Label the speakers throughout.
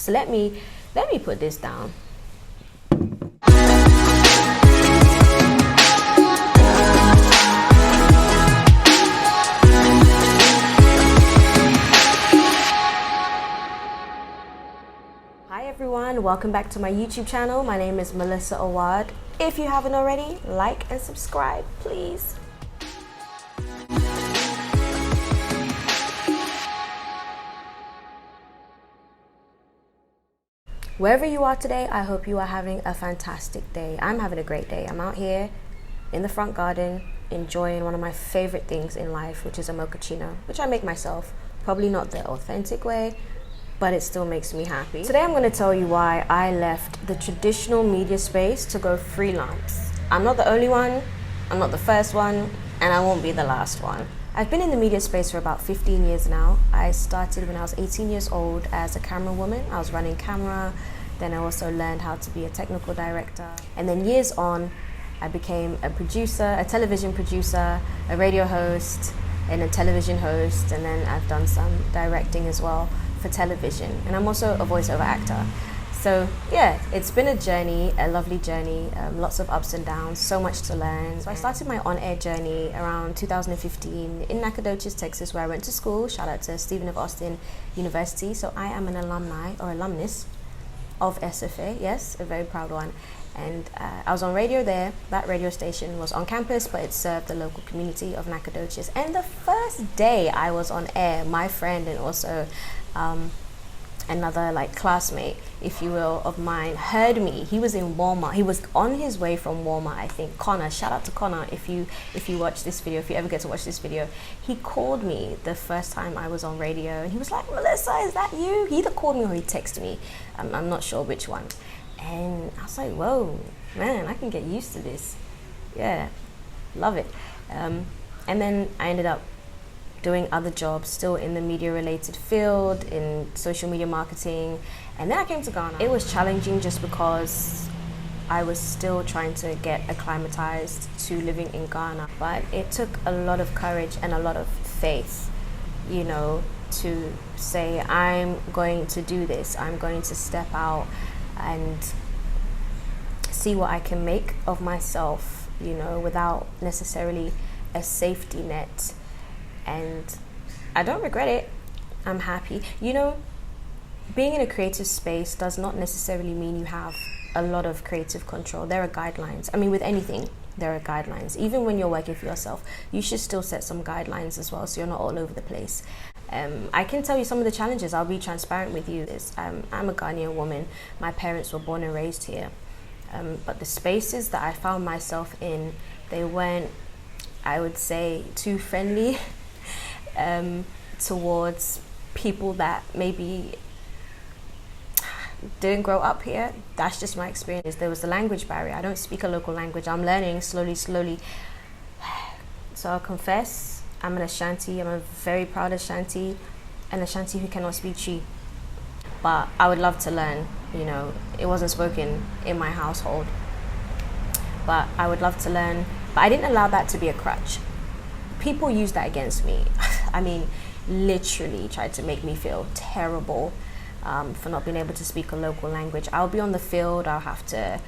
Speaker 1: So let me put this down. Hi everyone, welcome back to my YouTube channel. My name is Melissa Awad. If you haven't already, like and subscribe, please. Wherever you are today, I hope you are having a fantastic day. I'm having a great day. I'm out here in the front garden enjoying one of my favorite things in life, which is a mochaccino, which I make myself. Probably not the authentic way, but it still makes me happy. Today I'm going to tell you why I left the traditional media space to go freelance. I'm not the only one, I'm not the first one, and I won't be the last one. I've been in the media space for about 15 years now. I started when I was 18 years old as a camera woman. I was running camera, then I also learned how to be a technical director. And then years on, I became a producer, a television producer, a radio host, and a television host, and then I've done some directing as well for television. And I'm also a voiceover actor. So yeah, it's been a journey, a lovely journey, lots of ups and downs, so much to learn. So I started my on-air journey around 2015 in Nacogdoches, Texas, where I went to school. Shout out to Stephen F. Austin University. So I am an alumni or alumnus of SFA, yes, a very proud one. And I was on radio there. That radio station was on campus, but it served the local community of Nacogdoches. And the first day I was on air, my friend and also another classmate, if you will, of mine heard me. He was in Walmart. He was on his way from Walmart, I think. Connor, shout out to Connor if you watch this video, if you ever get to watch this video. He called me the first time I was on radio, and he was like, "Melissa, is that you?" He either called me or he texted me. I'm not sure which one. And I was like, whoa, man, I can get used to this. Yeah, love it. And then I ended up doing other jobs still in the media related field, in social media marketing. And then I came to Ghana. It was challenging just because I was still trying to get acclimatized to living in Ghana. But it took a lot of courage and a lot of faith, you know, to say, I'm going to do this. I'm going to step out and see what I can make of myself, you know, without necessarily a safety net. And I don't regret it. I'm happy. You know, being in a creative space does not necessarily mean you have a lot of creative control. There are guidelines. I mean, with anything, there are guidelines. Even when you're working for yourself, you should still set some guidelines as well, so you're not all over the place. I can tell you some of the challenges. I'll be transparent with you. I'm a Ghanaian woman. My parents were born and raised here. But the spaces that I found myself in, they weren't, I would say, too friendly towards people that maybe didn't grow up here. That's just my experience. There was the language barrier. I don't speak a local language. I'm learning slowly. So I'll confess, I'm an Ashanti. I'm a very proud Ashanti, an Ashanti who cannot speak Chi. But I would love to learn, you know. It wasn't spoken in my household, but I would love to learn. But I didn't allow that to be a crutch. People use that against me. I mean, literally tried to make me feel terrible for not being able to speak a local language. I'll be on the field, I'll have to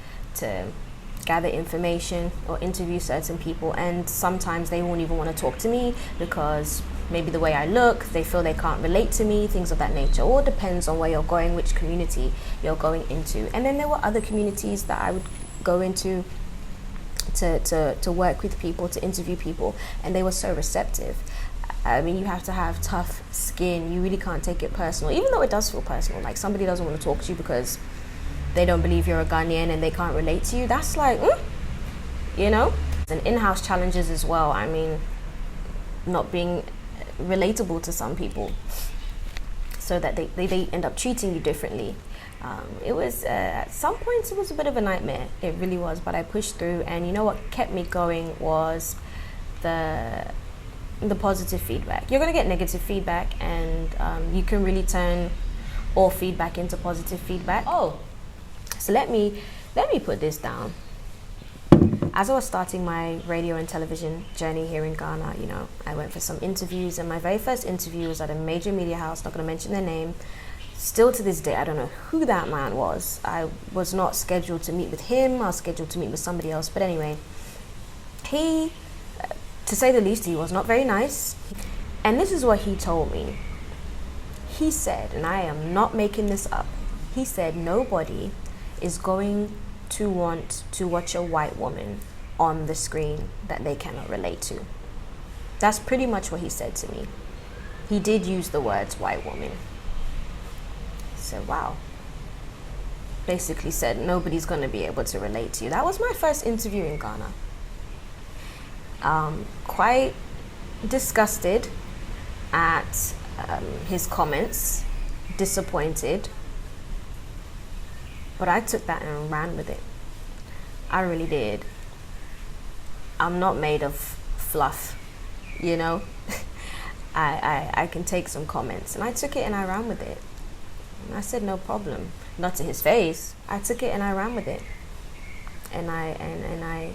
Speaker 1: gather information or interview certain people, and sometimes they won't even want to talk to me because maybe the way I look, they feel they can't relate to me, things of that nature. All depends on where you're going, which community you're going into. And then there were other communities that I would go into to work with people, to interview people, and they were so receptive. I mean, you have to have tough skin. You really can't take it personal, even though it does feel personal. Like, somebody doesn't want to talk to you because they don't believe you're a Ghanaian and they can't relate to you. That's like, you know? And in-house challenges as well. I mean, not being relatable to some people, so that they end up treating you differently. It was, at some points, it was a bit of a nightmare. It really was, but I pushed through. And you know what kept me going was the positive feedback. You're going to get negative feedback, and you can really turn all feedback into positive feedback. So let me put this down. As I was starting my radio and television journey here in Ghana, you know, I went for some interviews, and my very first interview was at a major media house, not going to mention their name. Still to this day, I don't know who that man was. I was not scheduled to meet with him. I was scheduled to meet with somebody else. But anyway, he, to say the least, he was not very nice. And this is what he told me. He said, and I am not making this up, he said nobody is going to want to watch a white woman on the screen that they cannot relate to. That's pretty much what he said to me. He did use the words white woman. So wow. Basically said nobody's going to be able to relate to you. That was my first interview in Ghana. Quite disgusted at his comments, disappointed, but I took that and ran with it. I really did. I'm not made of fluff, you know. I can take some comments, and I took it and I ran with it. And I said no problem, not to his face. I took it and I ran with it, and I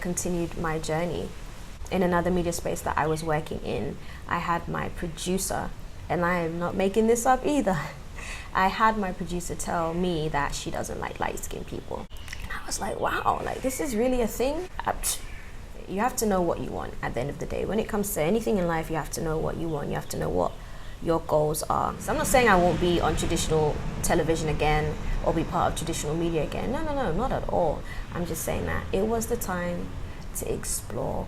Speaker 1: continued my journey. In another media space that I was working in, I had my producer, and I am not making this up either. I had my producer tell me that she doesn't like light-skinned people. And I was like, wow, like this is really a thing? You have to know what you want at the end of the day. When it comes to anything in life, you have to know what you want. You have to know what your goals are. So I'm not saying I won't be on traditional television again or be part of traditional media again. No, not at all. I'm just saying that it was the time to explore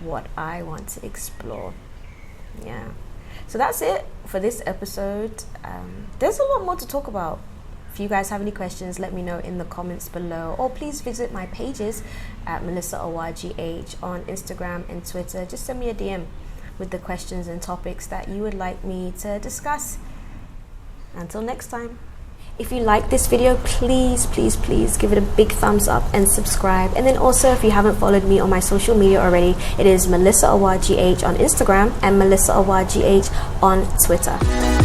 Speaker 1: what I want to explore. Yeah. So that's it for this episode. There's a lot more to talk about. If you guys have any questions, let me know in the comments below, or please visit my pages at Melissa ORGH on Instagram and Twitter. Just send me a DM with the questions and topics that you would like me to discuss. Until next time. If you like this video, please give it a big thumbs up and subscribe. And then also, if you haven't followed me on my social media already, it is Melissa ORGH on Instagram and Melissa ORGH on Twitter.